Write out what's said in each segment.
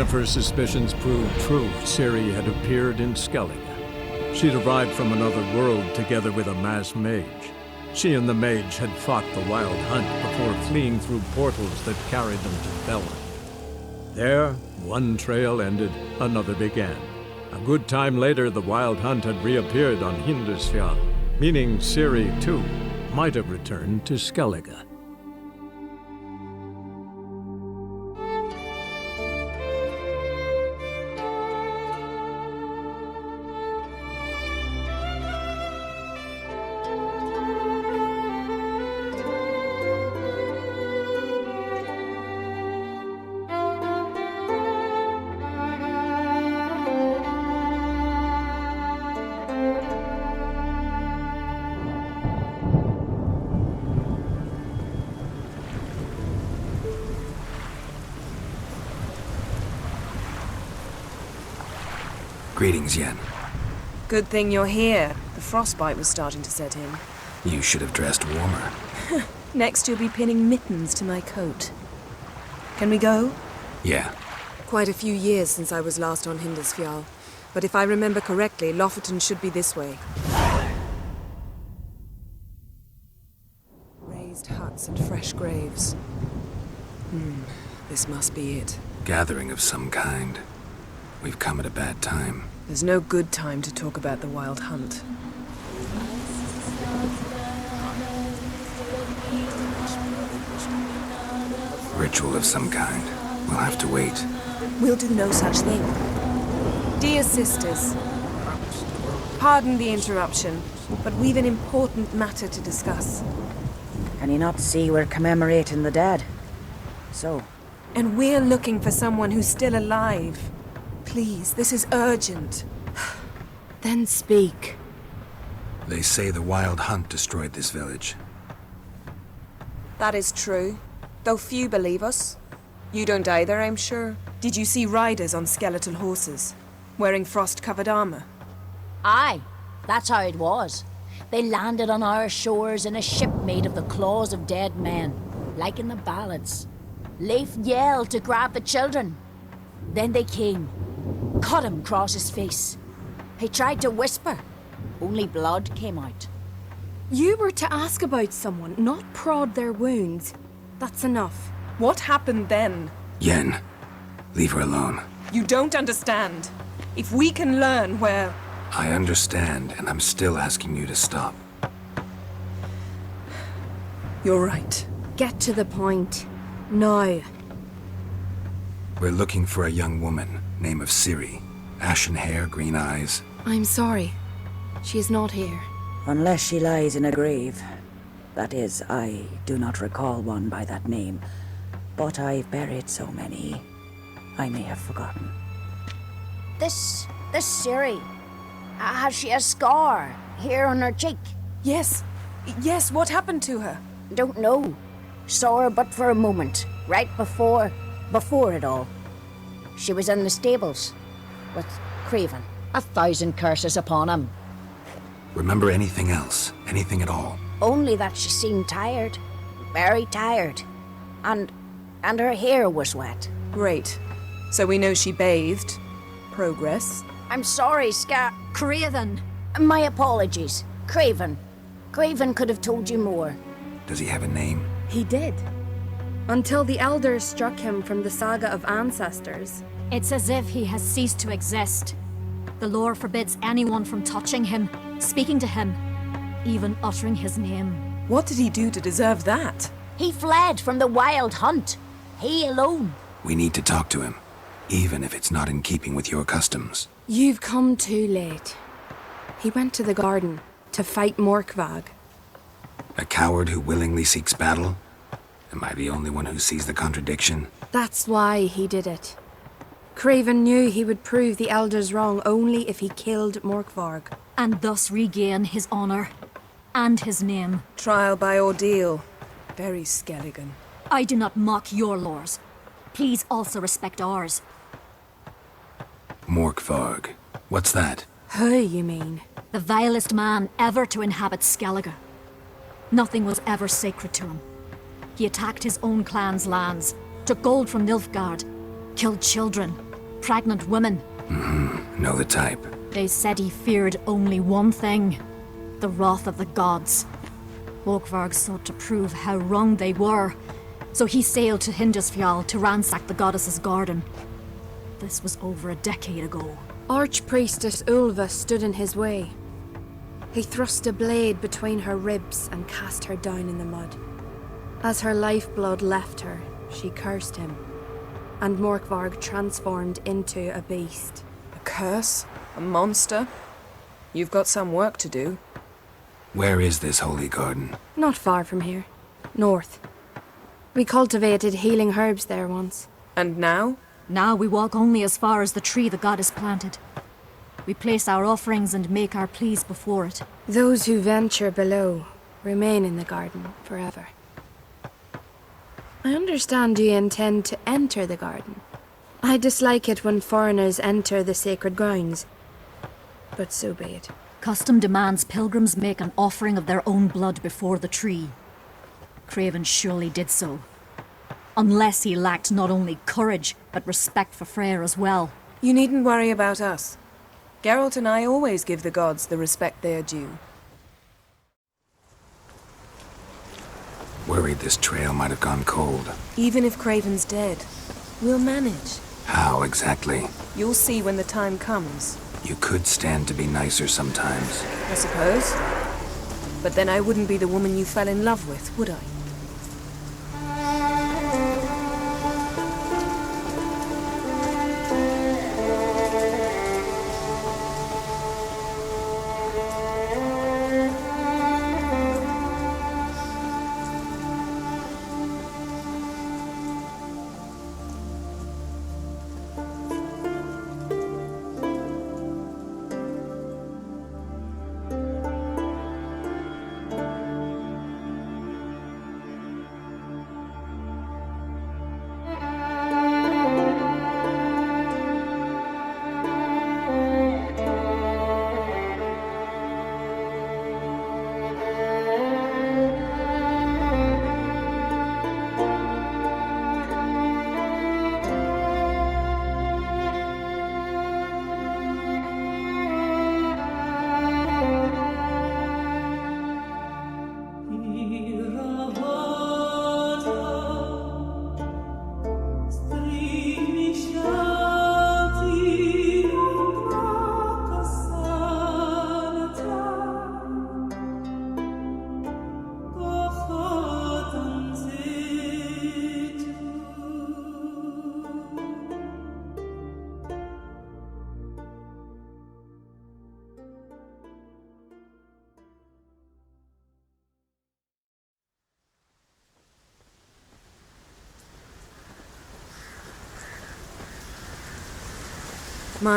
of her suspicions proved true. Ciri had appeared in Skellige. She'd arrived from another world together with a masked mage. She and the mage had fought the Wild Hunt before fleeing through portals that carried them to Felon. There, one trail ended, another began. A good time later, the Wild Hunt had reappeared on Hindisfjall, meaning Ciri, too, might have returned to Skellige. Greetings, Yen. Good thing you're here. The frostbite was starting to set in. You should have dressed warmer. Next you'll be pinning mittens to my coat. Can we go? Yeah. Quite a few years since I was last on Hindisfjall. But if I remember correctly, Lofoten should be this way. Raised huts and fresh graves. This must be it. Gathering of some kind. We've come at a bad time. There's no good time to talk about the Wild Hunt. Ritual of some kind. We'll have to wait. We'll do no such thing. Dear sisters, pardon the interruption, but we've an important matter to discuss. Can you not see we're commemorating the dead? So? And we're looking for someone who's still alive. Please, this is urgent. Then speak. They say the Wild Hunt destroyed this village. That is true, though few believe us. You don't either, I'm sure. Did you see riders on skeletal horses, wearing frost-covered armor? Aye, that's how it was. They landed on our shores in a ship made of the claws of dead men, like in the ballads. Leif yelled to grab the children. Then they came, cut him across his face. He tried to whisper, only blood came out. You were to ask about someone, not prod their wounds. That's enough. What happened then? Yen, leave her alone. You don't understand. If we can learn where... I understand, and I'm still asking you to stop. You're right. Get to the point. Now. We're looking for a young woman, name of Ciri. Ashen hair, green eyes. I'm sorry. She is not here. Unless she lies in a grave. That is, I do not recall one by that name. But I've buried so many, I may have forgotten. This Ciri, has she a scar here on her cheek? Yes. Yes, what happened to her? Don't know. Saw her but for a moment, right before it all. She was in the stables with Craven. 1,000 curses upon him. Remember anything else? Anything at all? Only that she seemed tired. Very tired. And her hair was wet. Great. So we know she bathed. Progress. I'm sorry, Craven! My apologies. Craven. Craven could have told you more. Does he have a name? He did. Until the elders struck him from the saga of ancestors. It's as if he has ceased to exist. The lore forbids anyone from touching him, speaking to him, even uttering his name. What did he do to deserve that? He fled from the Wild Hunt. He alone. We need to talk to him, even if it's not in keeping with your customs. You've come too late. He went to the garden to fight Morkvag. A coward who willingly seeks battle? Am I the only one who sees the contradiction? That's why he did it. Craven knew he would prove the elders wrong only if he killed Morkvarg. And thus regain his honor and his name. Trial by ordeal. Very Skellige. I do not mock your laws. Please also respect ours. Morkvarg. What's that? Who, you mean? The vilest man ever to inhabit Skellige. Nothing was ever sacred to him. He attacked his own clan's lands, took gold from Nilfgaard, killed children, pregnant women. Know the type. They said he feared only one thing, the wrath of the gods. Morkvarg sought to prove how wrong they were, so he sailed to Hindisfjall to ransack the goddess's garden. This was over a decade ago. Archpriestess Ulva stood in his way. He thrust a blade between her ribs and cast her down in the mud. As her lifeblood left her, she cursed him, and Morkvarg transformed into a beast. A curse? A monster? You've got some work to do. Where is this holy garden? Not far from here. North. We cultivated healing herbs there once. And now? Now we walk only as far as the tree the goddess planted. We place our offerings and make our pleas before it. Those who venture below remain in the garden forever. I understand you intend to enter the garden. I dislike it when foreigners enter the sacred grounds, but so be it. Custom demands pilgrims make an offering of their own blood before the tree. Craven surely did so. Unless he lacked not only courage, but respect for Freyr as well. You needn't worry about us. Geralt and I always give the gods the respect they are due. Worried this trail might have gone cold. Even if Craven's dead, we'll manage. How exactly? You'll see when the time comes. You could stand to be nicer sometimes. I suppose. But then I wouldn't be the woman you fell in love with, would I?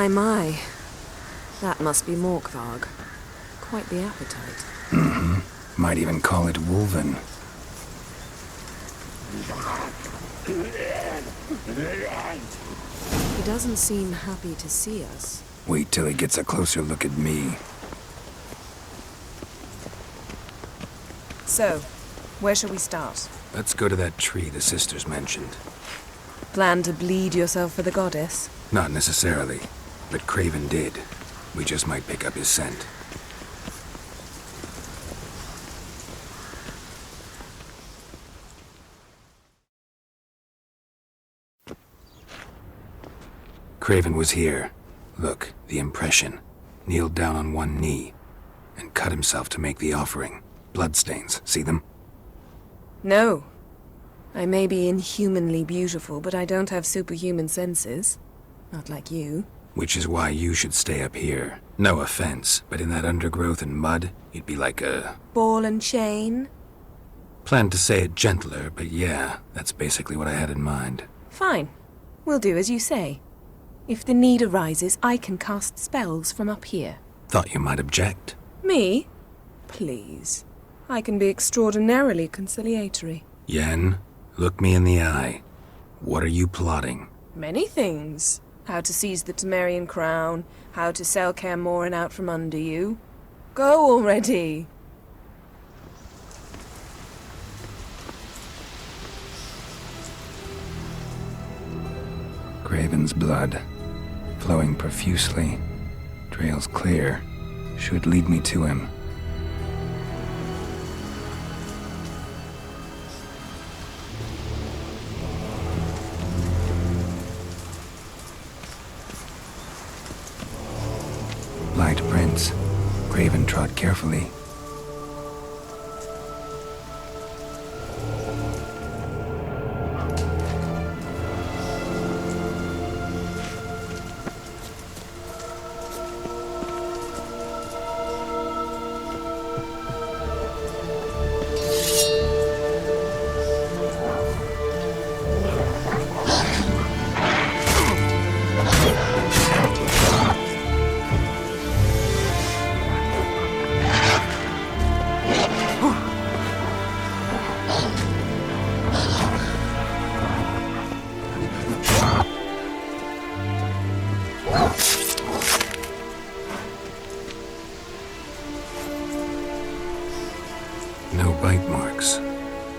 My. That must be Morkvarg. Quite the appetite. Might even call it Wolven. He doesn't seem happy to see us. Wait till he gets a closer look at me. So, where shall we start? Let's go to that tree the sisters mentioned. Plan to bleed yourself for the goddess? Not necessarily, but Craven did. We just might pick up his scent. Craven was here. Look, the impression. Kneeled down on one knee and cut himself to make the offering. Bloodstains, see them? No. I may be inhumanly beautiful, but I don't have superhuman senses. Not like you. Which is why you should stay up here. No offense, but in that undergrowth and mud, you'd be like a... Ball and chain? Planned to say it gentler, but yeah, that's basically what I had in mind. Fine. We'll do as you say. If the need arises, I can cast spells from up here. Thought you might object. Me? Please. I can be extraordinarily conciliatory. Yen, look me in the eye. What are you plotting? Many things. How to seize the Temerian crown, how to sell Kaer Morhen out from under you. Go already! Craven's blood. flowing profusely. Trail's clear. Should lead me to him. Light prints. Craven trod carefully. No bite marks.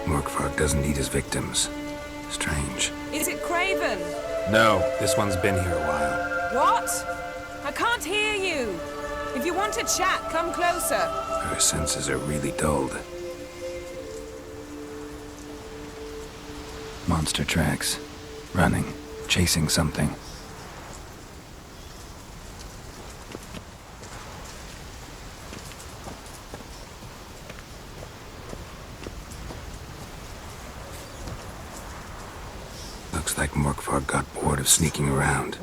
Morkvarg doesn't eat his victims. Strange. Is it Craven? No, this one's been here a while. What? I can't hear you. If you want to chat, come closer. Her senses are really dulled. Monster tracks. Running. Chasing something. Looks like Morkvarg got bored of sneaking around.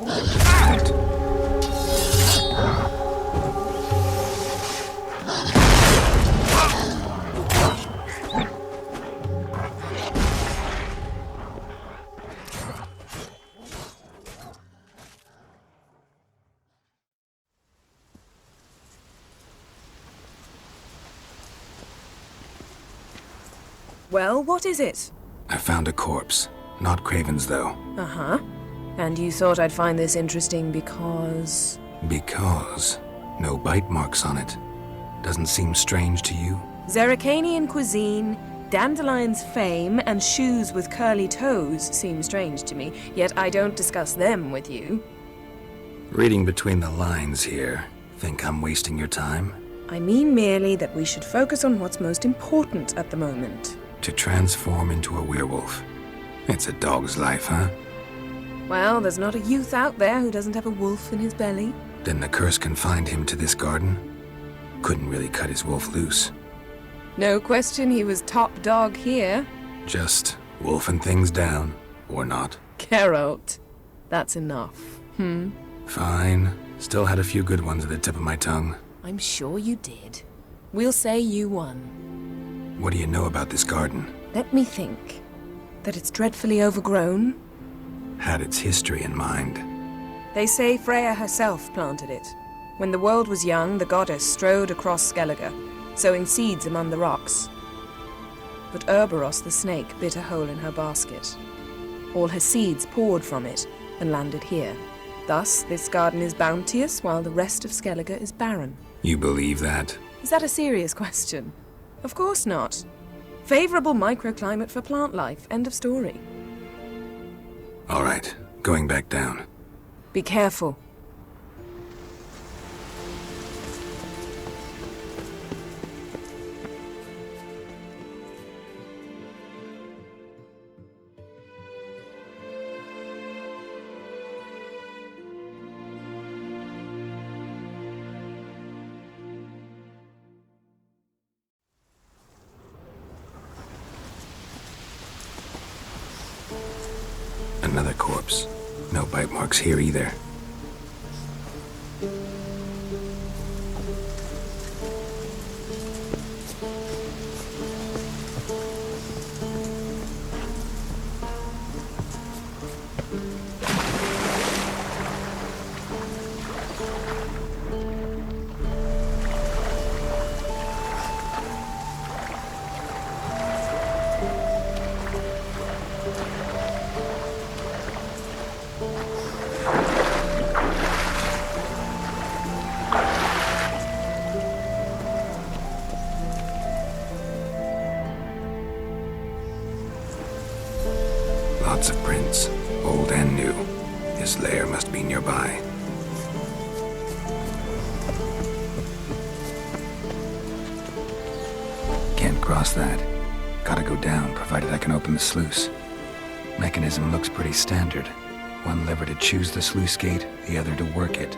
Well, what is it? I found a corpse. Not Craven's, though. Uh-huh. And you thought I'd find this interesting because... Because no bite marks on it. Doesn't seem strange to you? Zerrikanian cuisine, Dandelion's fame, and shoes with curly toes seem strange to me, yet I don't discuss them with you. Reading between the lines here, think I'm wasting your time? I mean merely that we should focus on what's most important at the moment. To transform into a werewolf. It's a dog's life, huh? Well, there's not a youth out there who doesn't have a wolf in his belly. Then the curse confined him to this garden? Couldn't really cut his wolf loose. No question he was top dog here. Just wolfing things down, or not. Geralt. That's enough. Fine. Still had a few good ones at the tip of my tongue. I'm sure you did. We'll say you won. What do you know about this garden? Let me think. That it's dreadfully overgrown. Had its history in mind. They say Freya herself planted it. When the world was young, the goddess strode across Skellige, sowing seeds among the rocks. But Urboros the snake bit a hole in her basket. All her seeds poured from it and landed here. Thus, this garden is bounteous while the rest of Skellige is barren. You believe that? Is that a serious question? Of course not. Favorable microclimate for plant life. End of story. All right, going back down. Be careful. Another corpse. No bite marks here either. Lots of prints, old and new. This lair must be nearby. across that. Gotta go down, provided I can open the sluice. Mechanism looks pretty standard. One lever to choose the sluice gate, the other to work it.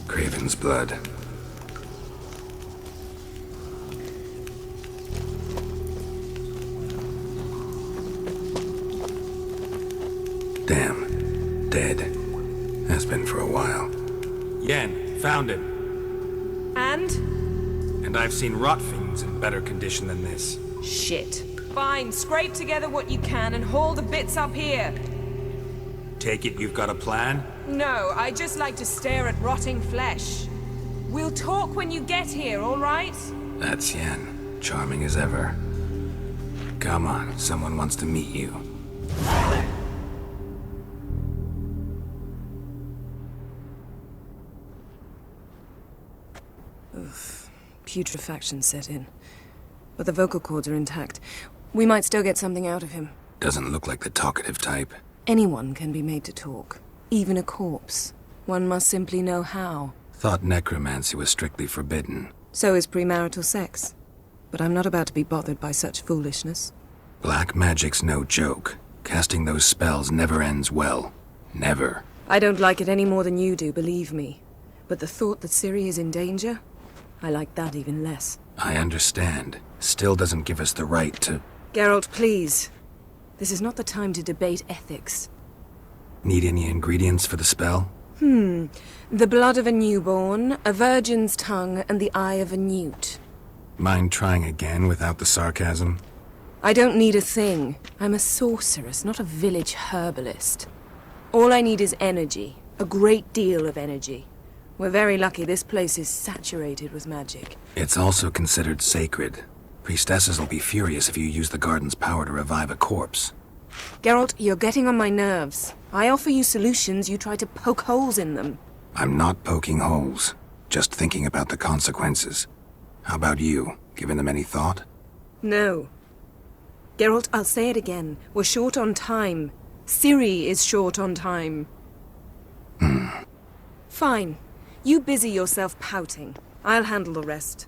Craven's blood. Damn. Dead. Has been for a while. Yen, found it. And? And I've seen rot fiends in better condition than this. Shit. Fine, scrape together what you can and haul the bits up here. Take it you've got a plan? No, I just like to stare at rotting flesh. We'll talk when you get here, all right? That's Yen. Charming as ever. Come on, someone wants to meet you. Putrefaction set in. But the vocal cords are intact. We might still get something out of him. Doesn't look like the talkative type. Anyone can be made to talk. Even a corpse. One must simply know how. Thought necromancy was strictly forbidden. So is premarital sex. But I'm not about to be bothered by such foolishness. Black magic's no joke. Casting those spells never ends well. Never. I don't like it any more than you do, believe me. But the thought that Ciri is in danger? I like that even less. I understand. Still doesn't give us the right to... Geralt, please. This is not the time to debate ethics. Need any ingredients for the spell? The blood of a newborn, a virgin's tongue, and the eye of a newt. Mind trying again without the sarcasm? I don't need a thing. I'm a sorceress, not a village herbalist. All I need is energy. A great deal of energy. We're very lucky this place is saturated with magic. It's also considered sacred. Priestesses will be furious if you use the garden's power to revive a corpse. Geralt, you're getting on my nerves. I offer you solutions, you try to poke holes in them. I'm not poking holes. Just thinking about the consequences. How about you? Given them any thought? No. Geralt, I'll say it again. We're short on time. Ciri is short on time. Fine. You busy yourself pouting. I'll handle the rest.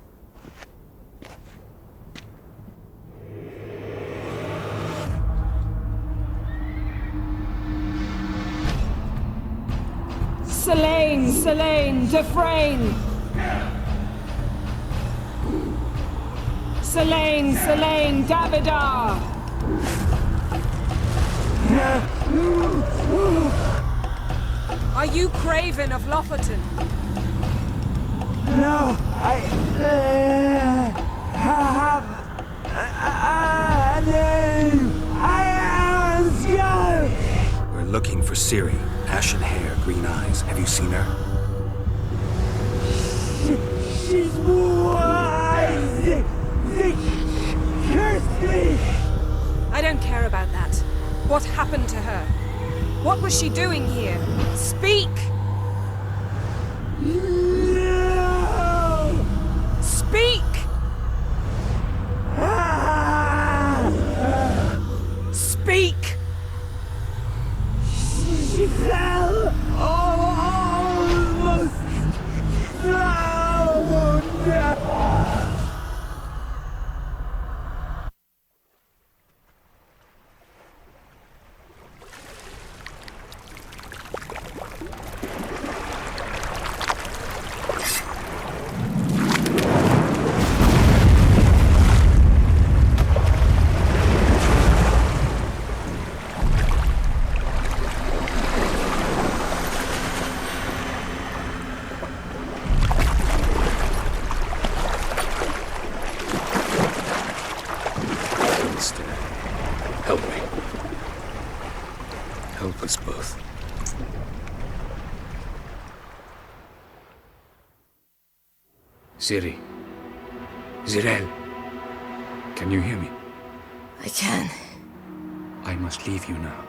Selene, Dufresne! Selene, Davidar! Are you Craven of Lofoten? No, I have a name. I am Sky. We're looking for Ciri. Ashen hair, green eyes. Have you seen her? She's wise. They cursed me. I don't care about that. What happened to her? What was she doing here? Speak! No. Speak! Speak! She fell almost drowned. help us both. Ciri. Zirel. Can you hear me? I can. I must leave you now.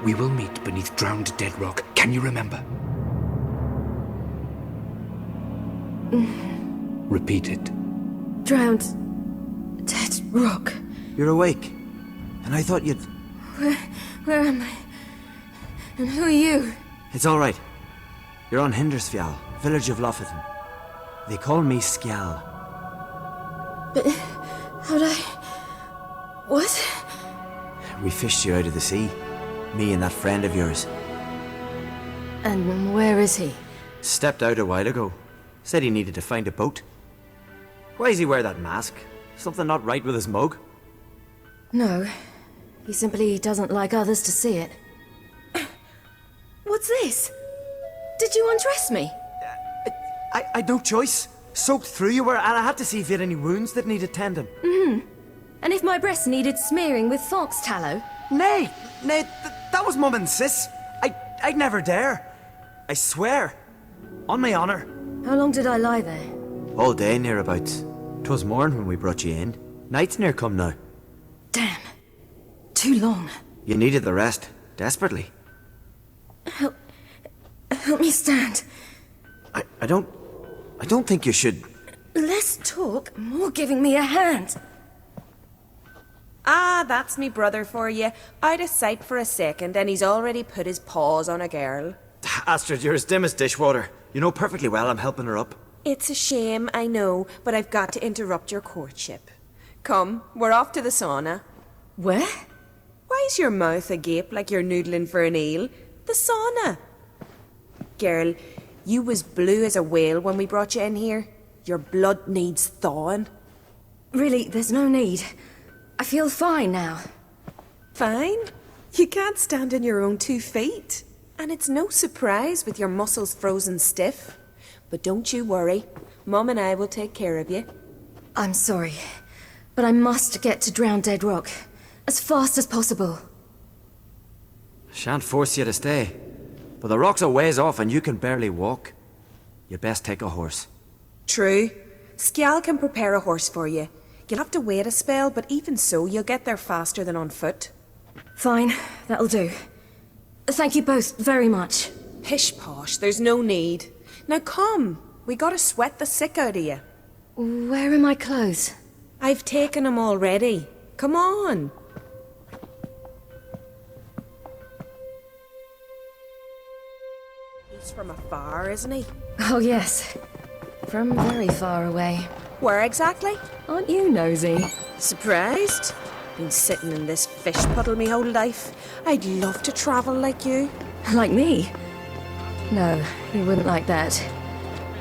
We will meet beneath drowned dead rock. Can you remember? Repeat it. Drowned. Dead rock. You're awake. And I thought you'd... Where am I? And who are you? It's all right. You're on Hindersfjall, village of Lofothin. They call me Skell. But how'd I... What? We fished you out of the sea. Me and that friend of yours. And where is he? Stepped out a while ago. Said he needed to find a boat. Why does he wear that mask? Something not right with his mug? No. He simply doesn't like others to see it. What's this? Did you undress me? I'd no choice. Soaked through you were, and I had to see if you had any wounds that needed tending. And if my breasts needed smearing with fox tallow? Nay, that was Mum and Sis. I'd never dare. I swear. On my honour. How long did I lie there? All day, nearabouts. 'Twas morn when we brought you in. Night's near come now. Damn. Too long. You needed the rest, desperately. Help me stand. I don't think you should... Less talk, more giving me a hand. Ah, that's me brother for you. Out of sight for a second, and he's already put his paws on a girl. Astrid, you're as dim as dishwater. You know perfectly well I'm helping her up. It's a shame, I know, but I've got to interrupt your courtship. Come, we're off to the sauna. Where? Why's your mouth agape like you're noodling for an eel? The sauna. Girl, you was blue as a whale when we brought you in here. Your blood needs thawing. Really, there's no need. I feel fine now. Fine? You can't stand on your own 2 feet. And it's no surprise with your muscles frozen stiff. But don't you worry. Mum and I will take care of you. I'm sorry, but I must get to Drowned Dead Rock. As fast as possible. Shan't force you to stay. But the rock's a ways off and you can barely walk. You best take a horse. True. Skjal can prepare a horse for you. You'll have to wait a spell, but even so, you'll get there faster than on foot. Fine, that'll do. Thank you both very much. Pish posh, there's no need. Now come, we gotta sweat the sick out of you. Where are my clothes? I've taken them already. Come on. He's from afar, isn't he? Oh yes, from very far away. Where exactly? Aren't you nosy? Surprised? Been sitting in this fish puddle me whole life. I'd love to travel like you. Like me? No, you wouldn't like that.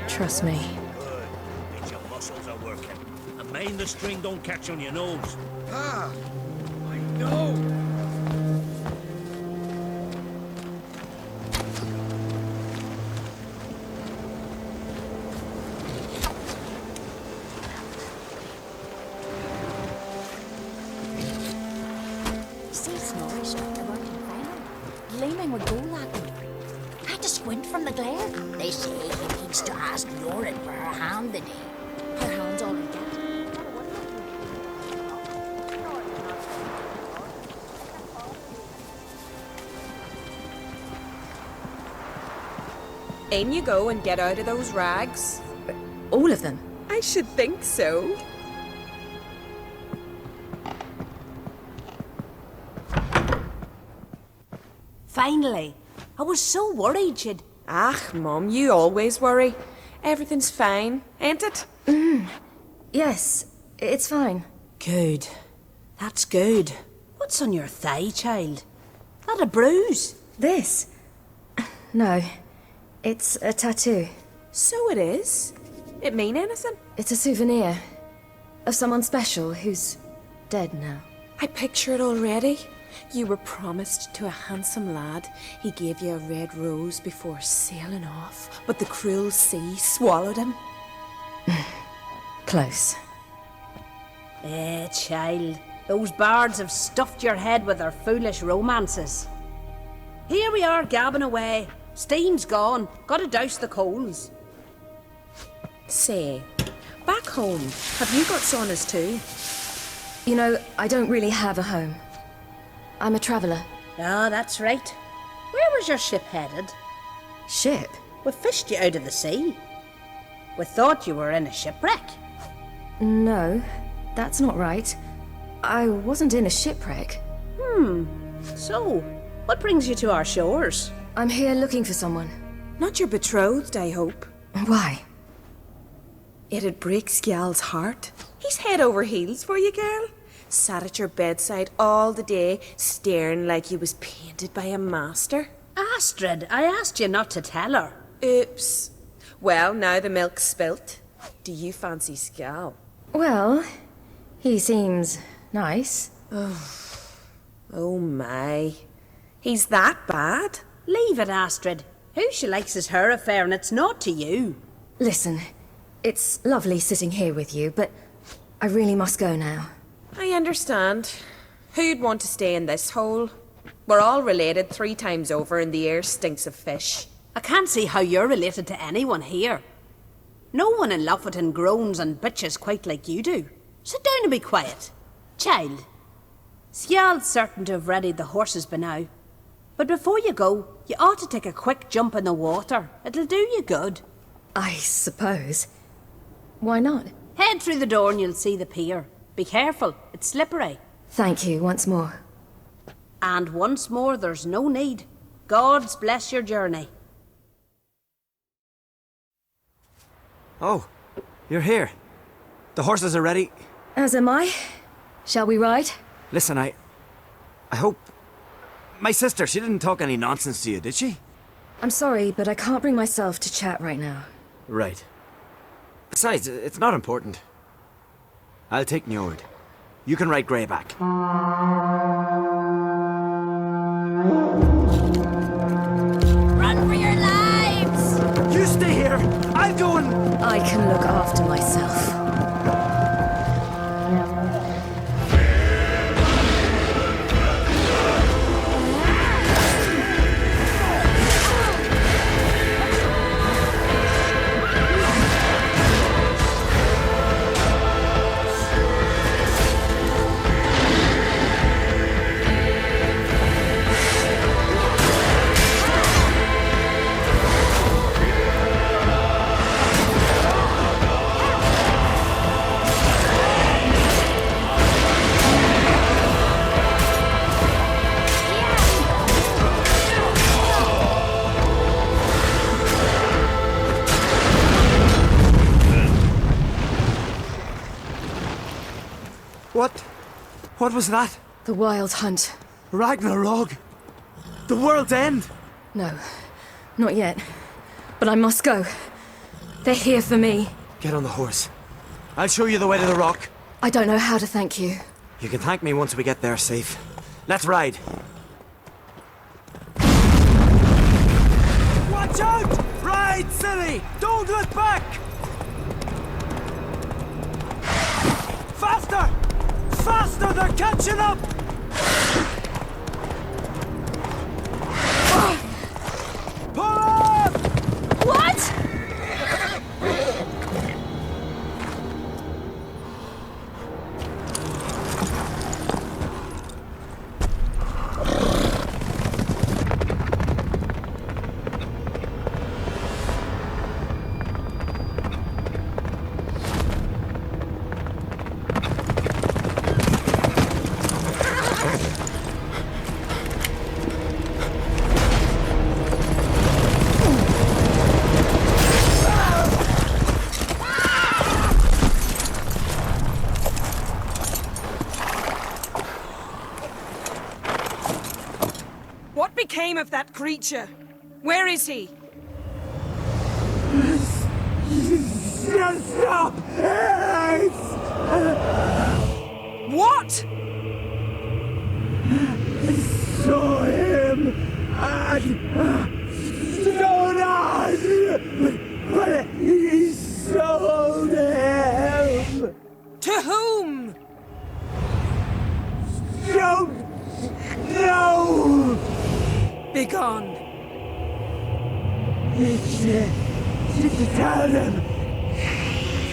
Trust me. Good. Means your muscles are working. And mind the string don't catch on your nose. Ah! I know! See Snorri strutting around in final, gleaming with gold lacquer. Had to squint from the glare. They say he needs to ask Lauren for her hand today. Her hand's all in get. In you go and get out of those rags. All of them? I should think so. Finally. I was so worried you'd... Ach, Mum, you always worry. Everything's fine, ain't it? Yes, it's fine. Good. That's good. What's on your thigh, child? Not a bruise? This? No, it's a tattoo. So it is. It mean anything? It's a souvenir of someone special who's dead now. I picture it already. You were promised to a handsome lad. He gave you a red rose before sailing off, but the cruel sea swallowed him. Close. Child. Those bards have stuffed your head with their foolish romances. Here we are, gabbing away. Steam's gone. Gotta douse the coals. Say, back home, have you got saunas too? You know, I don't really have a home. I'm a traveller. Ah, that's right. Where was your ship headed? Ship? We fished you out of the sea. We thought you were in a shipwreck. No, that's not right. I wasn't in a shipwreck. So, what brings you to our shores? I'm here looking for someone. Not your betrothed, I hope. Why? It'd break Skjald's heart. He's head over heels for you, girl. Sat at your bedside all the day, staring like he was painted by a master. Astrid, I asked you not to tell her. Oops. Well, now the milk's spilt. Do you fancy Skjald? Well, he seems nice. Oh my. He's that bad? Leave it, Astrid. Who she likes is her affair, and it's not to you. Listen, it's lovely sitting here with you, but I really must go now. I understand. Who'd want to stay in this hole? We're all related 3 times over and the air stinks of fish. I can't see how you're related to anyone here. No one in Lofoten groans and bitches quite like you do. Sit down and be quiet. Child, Skjald's certain to have readied the horses by now. But before you go, you ought to take a quick jump in the water. It'll do you good. I suppose. Why not? Head through the door and you'll see the pier. Be careful, it's slippery. Thank you once more. And once more, there's no need. God's bless your journey. Oh, you're here. The horses are ready. As am I. Shall we ride? Listen, I hope... My sister, she didn't talk any nonsense to you, did she? I'm sorry, but I can't bring myself to chat right now. Right. Besides, it's not important. I'll take Njord. You can ride Greyback. Run for your lives! You stay here! I'll go and... I can look after myself. What was that? The Wild Hunt. Ragnarok? The world's end? No, not yet. But I must go. They're here for me. Get on the horse. I'll show you the way to the rock. I don't know how to thank you. You can thank me once we get there safe. Let's ride. Watch out! Ride, silly! Don't look back! Faster! Faster! They're catching up! Pull up! What? Of that creature? Where is he? Stop! What? Saw him at Stonan, but he sold him. To whom? Don't know. Begone! Tell them!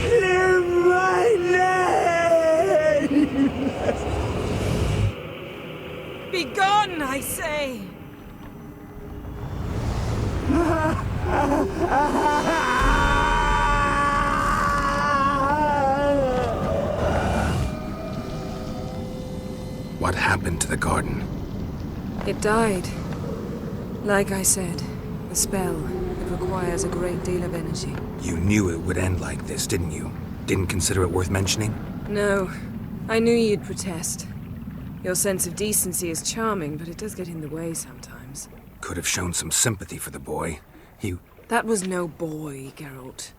Clear my name! Begone, I say! What happened to the garden? It died. Like I said, the spell, it requires a great deal of energy. You knew it would end like this, didn't you? Didn't consider it worth mentioning? No, I knew you'd protest. Your sense of decency is charming, but it does get in the way sometimes. Could have shown some sympathy for the boy. That was no boy, Geralt.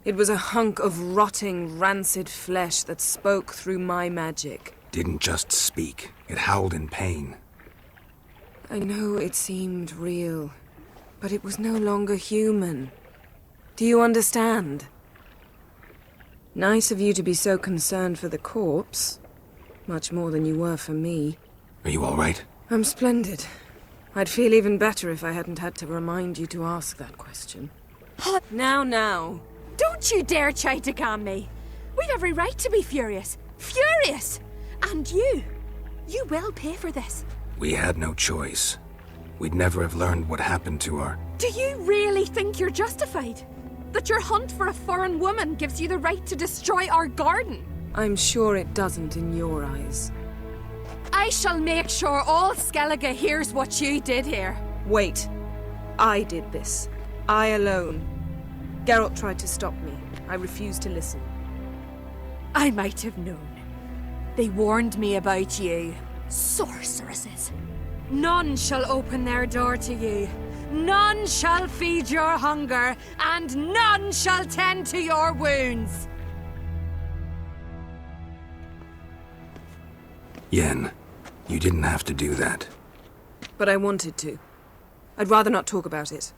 It was a hunk of rotting, rancid flesh that spoke through my magic. Didn't just speak. It howled in pain. I know it seemed real, but it was no longer human. Do you understand? Nice of you to be so concerned for the corpse. Much more than you were for me. Are you all right? I'm splendid. I'd feel even better if I hadn't had to remind you to ask that question. Now. Don't you dare try to calm me. We've every right to be furious. Furious! And you will pay for this. We had no choice. We'd never have learned what happened to her. Do you really think you're justified? That your hunt for a foreign woman gives you the right to destroy our garden? I'm sure it doesn't in your eyes. I shall make sure all Skellige hears what you did here. Wait. I did this. I alone. Geralt tried to stop me. I refused to listen. I might have known. They warned me about you. Sorceresses. None shall open their door to you. None shall feed your hunger, and none shall tend to your wounds. Yen, you didn't have to do that. But I wanted to. I'd rather not talk about it.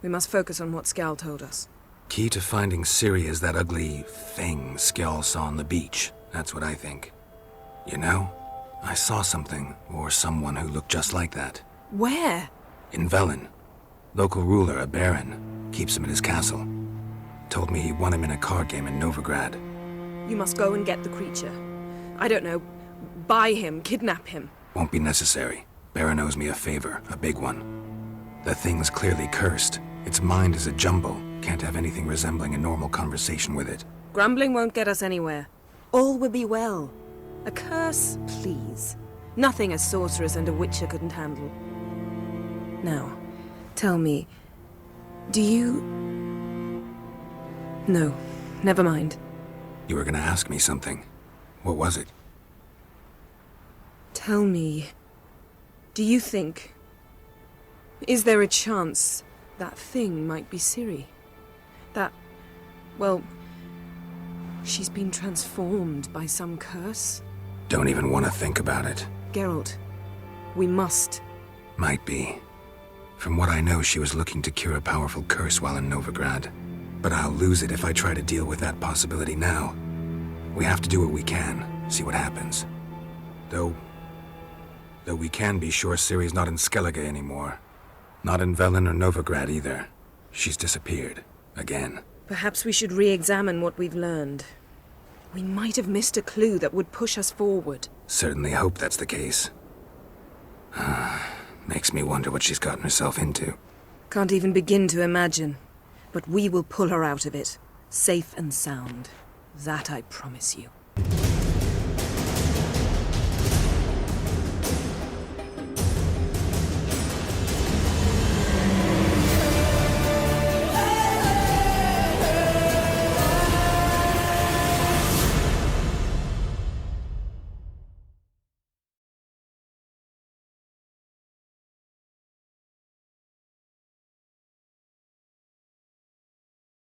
We must focus on what Skjall told us. Key to finding Ciri is that ugly thing Skjall saw on the beach. That's what I think. You know, I saw something, or someone who looked just like that. Where? In Velen. Local ruler, a baron, keeps him at his castle. Told me he won him in a card game in Novigrad. You must go and get the creature. I don't know, buy him, kidnap him. Won't be necessary. Baron owes me a favor, a big one. The thing's clearly cursed. Its mind is a jumble. Can't have anything resembling a normal conversation with it. Grumbling won't get us anywhere. All will be well. A curse, please. Nothing a sorceress and a witcher couldn't handle. Now, tell me, do you... No, never mind. You were gonna ask me something. What was it? Tell me, do you think... Is there a chance that thing might be Ciri? That... well... she's been transformed by some curse? Don't even want to think about it. Geralt, we must. Might be. From what I know, she was looking to cure a powerful curse while in Novigrad. But I'll lose it if I try to deal with that possibility now. We have to do what we can, see what happens. Though we can be sure Ciri's not in Skellige anymore. Not in Velen or Novigrad either. She's disappeared. Again. Perhaps we should re-examine what we've learned. We might have missed a clue that would push us forward. Certainly hope that's the case. Makes me wonder what she's gotten herself into. Can't even begin to imagine. But we will pull her out of it. Safe and sound. That I promise you.